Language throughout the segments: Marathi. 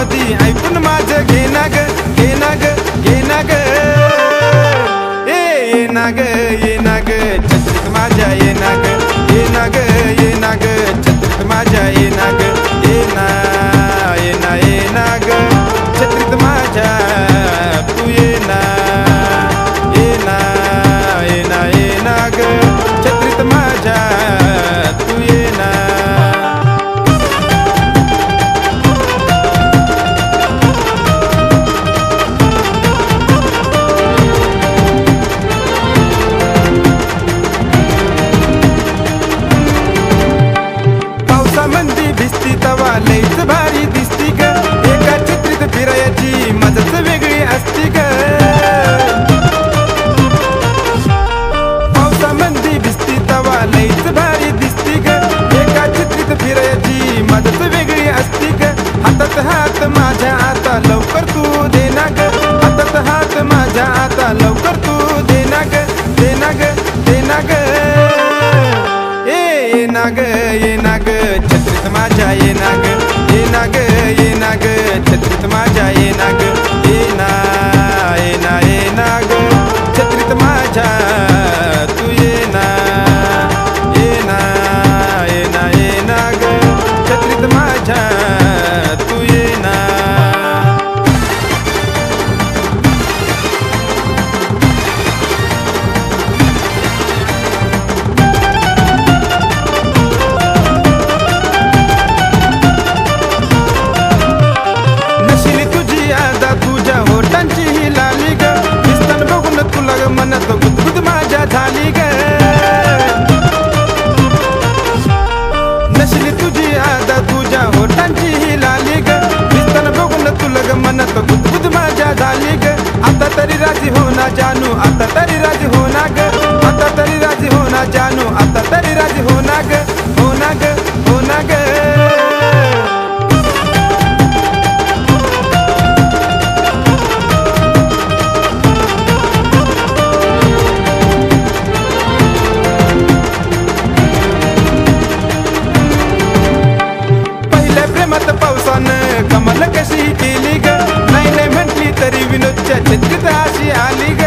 मधी ऐकून माझं घे ना ग, घे ना ग, घे ना ग. ये ना ग, ये ना ग, छत्रीत माझ्या ये ना ग, ये ना ग, ये ना ग, छत्रीत माझ्या ये ना ग, ये ना, ये ना, ये ना ग, छत्रीत माझ्या तू ये ना, ये ना, ये ना, ये ना ग, छत्रीत माझ्या तू ये ना. पावसामंदी भिजती तवा लईच भारी दिसती ग, एका छत्रीत फिरायची मजाच वेगळी असती ग. पावसामंदी भिजती तवा लईच भारी दिसती ग, एका छत्रीत फिरायची मजाच वेगळी असती ग. हातात हात माझ्या आता लवकर तू दे ना ग, हातात हात माझ्या आता लवकर तू दे ना ग, दे ना ग, दे ना ग. ये ना ग, ये ना ग, छत्रीत माझ्या ये ना ग, ये ना ग, ये ना ग, छत्रीत माझ्या ये ना ग, ये ना, ये ना, ये ना ग, छत्रीत माझ्या तू ये ना, ये ना, ये ना, ये ना ग, छत्रीत माझ्या तू ये ना. तुझ्या होटांची ही लाली ग, दिसतान बघून तुला ग मनात गुदगुद माझ्या झाली ग. नशली तुझी आदा तुझ्या होटांची ही लाली ग, दिसतान बघून तुला ग मनात गुदगुद माझ्या झाली ग. आता तरी राजी हो ना जानू, आता तरी राजी हो ना ग, आता तरी राजी हो ना जानू, आता तरी राजी हो ना ग, हो ना ग, हो ना ग. प्रेमात पावसानं कमाल कशी केली ग, नाही नाही म्हटली तरी विनोदच्या छत्रीत अशी आली ग.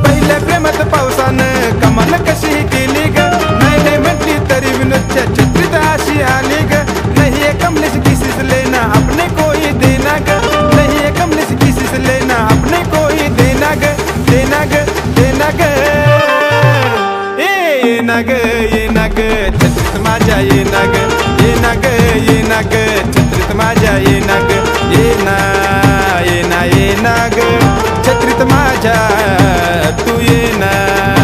पहिल्या प्रेमात पावसानं कमाल कशी केली ग, नाही नाही म्हटली तरी विनोदच्या छत्रीत अशी आली ग. नहीं है कमलेश किसी से लेना अपने कोई देना ग, नहीं है कमलेश किसी से लेना अपने कोई देना ग, देना ग, देना ग. ये ना ग, ये ना ग, छत्रीत माझ्या ये ना ग, ये ना ग, ये ना ग, छत्रीत माझ्या ये ना ग, ये ना, ये ना, ये ना ग, छत्रीत माझ्या तू ये ना.